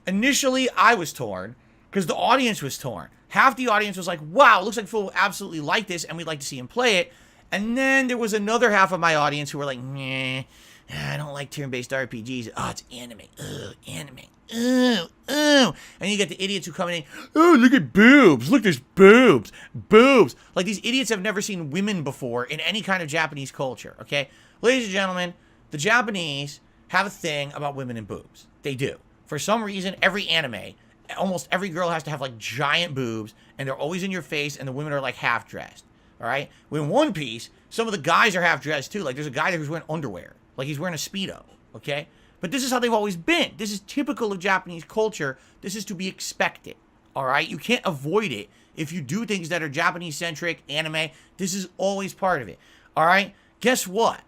Initially, I was torn because the audience was torn. Half the audience was like, wow, it looks like Phil will absolutely like this and we'd like to see him play it. And then there was another half of my audience who were like, meh, I don't like turn-based RPGs. Oh, it's anime. Ugh, anime. Ooh, ooh. And you get the idiots who come in, oh, look at boobs. Look, there's boobs. Boobs. Like, these idiots have never seen women before in any kind of Japanese culture, okay? Ladies and gentlemen, the Japanese have a thing about women and boobs. They do. For some reason, every anime, almost every girl has to have, like, giant boobs, and they're always in your face, and the women are, like, half-dressed, all right? In One Piece, some of the guys are half-dressed, too. Like, there's a guy there who's wearing underwear. Like, he's wearing a Speedo, okay? But this is how they've always been. This is typical of Japanese culture. This is to be expected, all right? You can't avoid it if you do things that are Japanese-centric, anime. This is always part of it, all right? Guess what?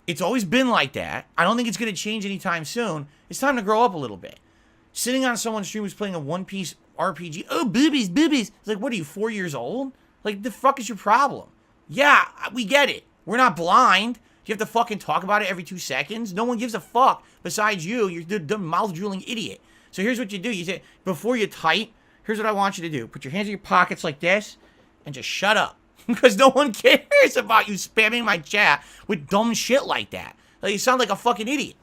It's always been like that. I don't think it's going to change anytime soon. It's time to grow up a little bit. Sitting on someone's stream who's playing a One Piece RPG, oh, boobies, boobies. It's like, what are you, 4 years old? Like, the fuck is your problem? Yeah, we get it. We're not blind. You have to fucking talk about it every 2 seconds. No one gives a fuck besides you. You're the mouth-drooling idiot. So here's what you do. You say, before you type, here's what I want you to do. Put your hands in your pockets like this and just shut up. Because no one cares about you spamming my chat with dumb shit like that. Like, you sound like a fucking idiot.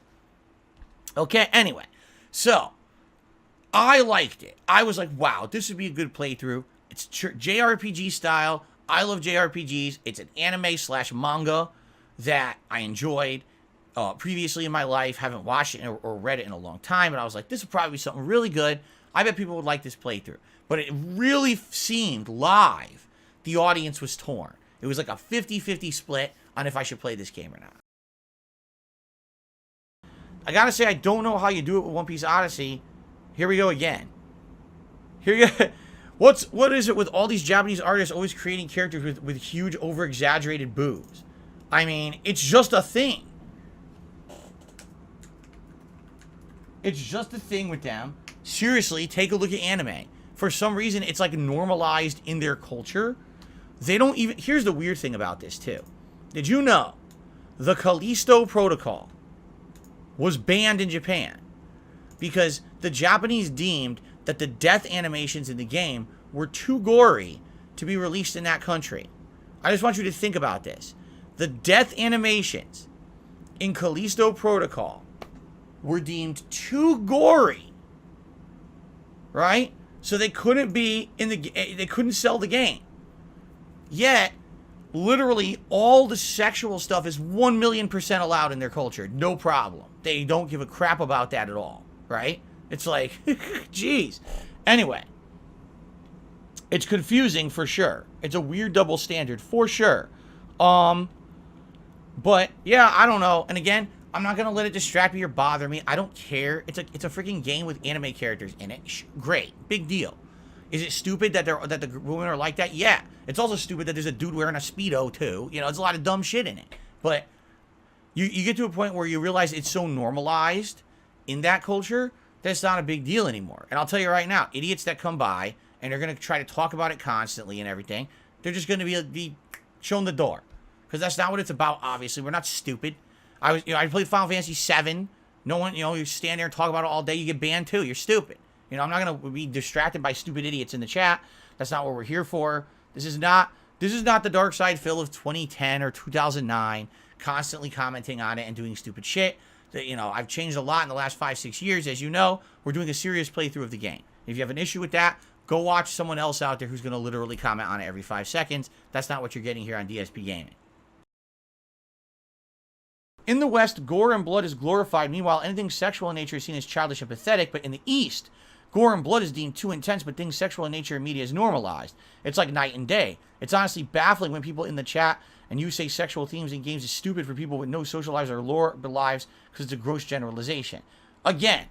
Okay, anyway. So, I liked it. I was like, wow, this would be a good playthrough. It's JRPG style. I love JRPGs. It's an anime/manga that I enjoyed previously in my life. Haven't watched it or read it in a long time. And I was like, this would probably be something really good. I bet people would like this playthrough. But it really seemed live the audience was torn. It was like a 50-50 split on if I should play this game or not. I gotta say, I don't know how you do it with One Piece Odyssey. Here we go again. Here you go. What is it with all these Japanese artists always creating characters with huge, over-exaggerated boobs? I mean, it's just a thing. It's just a thing with them. Seriously, take a look at anime. For some reason, it's like normalized in their culture. They don't even... Here's the weird thing about this, too. Did you know the Callisto Protocol was banned in Japan because the Japanese deemed that the death animations in the game were too gory to be released in that country? I just want you to think about this. The death animations in Callisto Protocol were deemed too gory, right? So they couldn't be in the... They couldn't sell the game. Yet, literally, all the sexual stuff is 1,000,000% allowed in their culture. No problem. They don't give a crap about that at all, right? It's like, geez. Anyway, it's confusing for sure. It's a weird double standard for sure. But, yeah, I don't know. And again, I'm not going to let it distract me or bother me. I don't care. It's a freaking game with anime characters in it. Great. Big deal. Is it stupid that the women are like that? Yeah. It's also stupid that there's a dude wearing a Speedo, too. You know, there's a lot of dumb shit in it. But you get to a point where you realize it's so normalized in that culture that it's not a big deal anymore. And I'll tell you right now, idiots that come by and they're going to try to talk about it constantly and everything, they're just going to be shown the door. Because that's not what it's about, obviously. We're not stupid. I played Final Fantasy VII. No one, you stand there and talk about it all day, you get banned too. You're stupid. I'm not going to be distracted by stupid idiots in the chat. That's not what we're here for. This is not the Darksydephil of 2010 or 2009, constantly commenting on it and doing stupid shit. I've changed a lot in the last 5-6 years. As you know, we're doing a serious playthrough of the game. If you have an issue with that, go watch someone else out there who's going to literally comment on it every 5 seconds. That's not what you're getting here on DSP Gaming. In the West, gore and blood is glorified. Meanwhile, anything sexual in nature is seen as childish and pathetic. But in the East, gore and blood is deemed too intense, but things sexual in nature in media is normalized. It's like night and day. It's honestly baffling when people in the chat and you say sexual themes in games is stupid for people with no social lives or lore lives because it's a gross generalization. Again,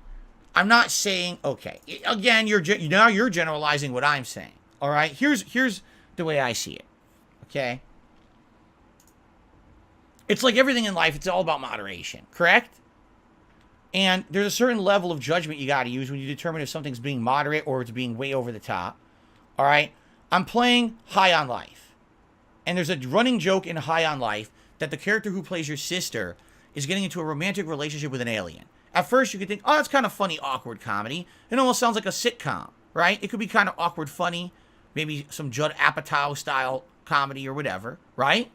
I'm not saying, okay. Again, you're generalizing what I'm saying. All right? Here's the way I see it. Okay? It's like everything in life, it's all about moderation, correct? And there's a certain level of judgment you got to use when you determine if something's being moderate or it's being way over the top. All right? I'm playing High on Life. And there's a running joke in High on Life that the character who plays your sister is getting into a romantic relationship with an alien. At first, you could think, oh, that's kind of funny, awkward comedy. It almost sounds like a sitcom, right? It could be kind of awkward, funny, maybe some Judd Apatow style comedy or whatever, right?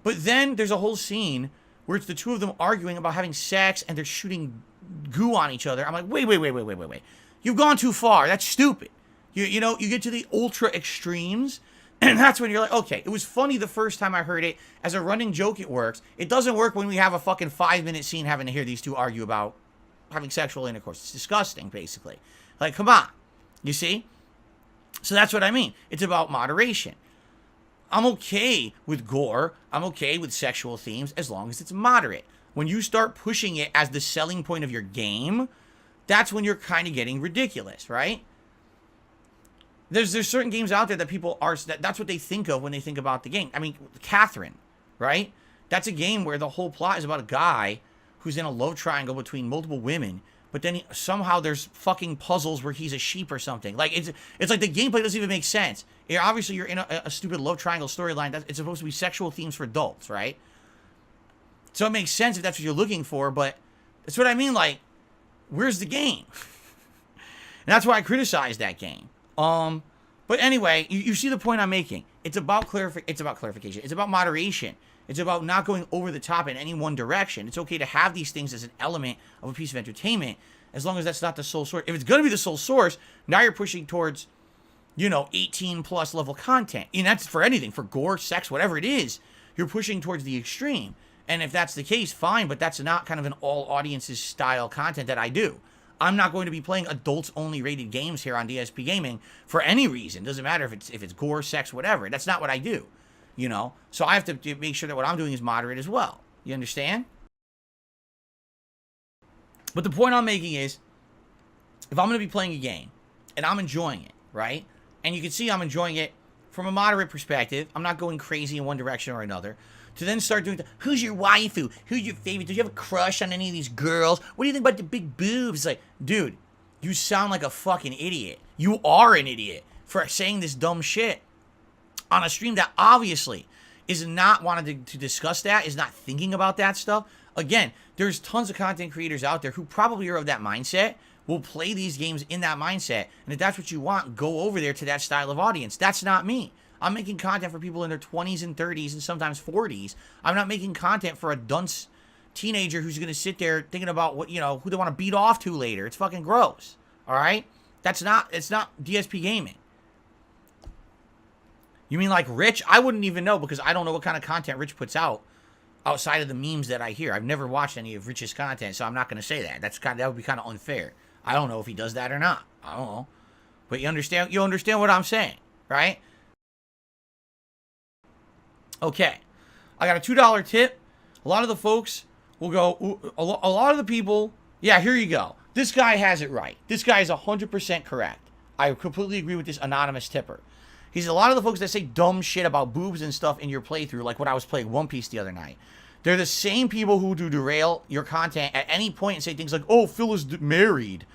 But then there's a whole scene where it's the two of them arguing about having sex and they're shooting goo on each other. I'm like, wait. You've gone too far. That's stupid. You know, you get to the ultra extremes, and that's when you're like, okay, it was funny the first time I heard it. As a running joke, it works. It doesn't work when we have a fucking 5-minute scene having to hear these two argue about having sexual intercourse. It's disgusting, basically. Like, come on. You see? So that's what I mean. It's about moderation. I'm okay with gore. I'm okay with sexual themes as long as it's moderate. When you start pushing it as the selling point of your game, that's when you're kind of getting ridiculous, right? There's certain games out there that people are, that's what they think of when they think about the game. I mean, Catherine, right? That's a game where the whole plot is about a guy who's in a love triangle between multiple women, but then somehow there's fucking puzzles where he's a sheep or something. Like, it's like the gameplay doesn't even make sense. Obviously, you're in a stupid love triangle storyline. It's supposed to be sexual themes for adults, right? So it makes sense if that's what you're looking for, but that's what I mean, like, where's the game? And that's why I criticize that game. But anyway, you see the point I'm making. It's about clarification. It's about moderation. It's about not going over the top in any one direction. It's okay to have these things as an element of a piece of entertainment, as long as that's not the sole source. If it's going to be the sole source, now you're pushing towards, 18 plus level content. And that's for anything, for gore, sex, whatever it is. You're pushing towards the extreme. And if that's the case, fine, but that's not kind of an all audiences style content that I do. I'm not going to be playing adults-only rated games here on DSP Gaming for any reason. Doesn't matter if it's gore, sex, whatever. That's not what I do, So I have to make sure that what I'm doing is moderate as well. You understand? But the point I'm making is, if I'm going to be playing a game and I'm enjoying it, right? And you can see I'm enjoying it from a moderate perspective. I'm not going crazy in one direction or another. To then start doing, who's your waifu? Who's your favorite? Do you have a crush on any of these girls? What do you think about the big boobs? It's like, dude, you sound like a fucking idiot. You are an idiot for saying this dumb shit on a stream that obviously is not wanting to discuss that, is not thinking about that stuff. Again, there's tons of content creators out there who probably are of that mindset, will play these games in that mindset. And if that's what you want, go over there to that style of audience. That's not me. I'm making content for people in their 20s and 30s and sometimes 40s. I'm not making content for a dunce teenager who's going to sit there thinking about what, who they want to beat off to later. It's fucking gross. All right? It's not DSP gaming. You mean like Rich? I wouldn't even know because I don't know what kind of content Rich puts out outside of the memes that I hear. I've never watched any of Rich's content, so I'm not going to say that. That would be kind of unfair. I don't know if he does that or not. I don't know. But you understand what I'm saying, right? Okay, I got a $2 tip. A lot of the folks will go, a lot of the people, yeah, here you go. This guy has it right. This guy is 100% correct. I completely agree with this anonymous tipper. He's a lot of the folks that say dumb shit about boobs and stuff in your playthrough, like when I was playing One Piece the other night. They're the same people who do derail your content at any point and say things like, oh, Phil is married.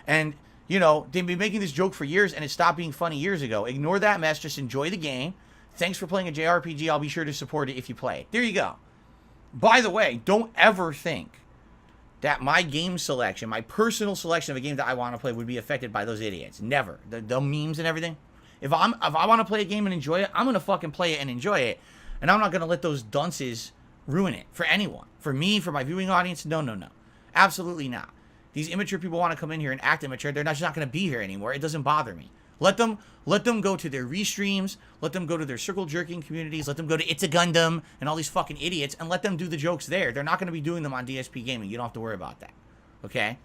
And, they've been making this joke for years and it stopped being funny years ago. Ignore that mess. Just enjoy the game. Thanks for playing a JRPG. I'll be sure to support it if you play. There you go. By the way, don't ever think that my game selection, my personal selection of a game that I want to play would be affected by those idiots. Never. The memes and everything. If I want to play a game and enjoy it, I'm going to fucking play it and enjoy it. And I'm not going to let those dunces ruin it for anyone. For me, for my viewing audience, no. Absolutely not. These immature people want to come in here and act immature. They're just not going to be here anymore. It doesn't bother me. Let them go to their restreams. Let them go to their circle jerking communities. Let them go to It's a Gundam and all these fucking idiots and let them do the jokes there. They're not going to be doing them on DSP Gaming. You don't have to worry about that. Okay?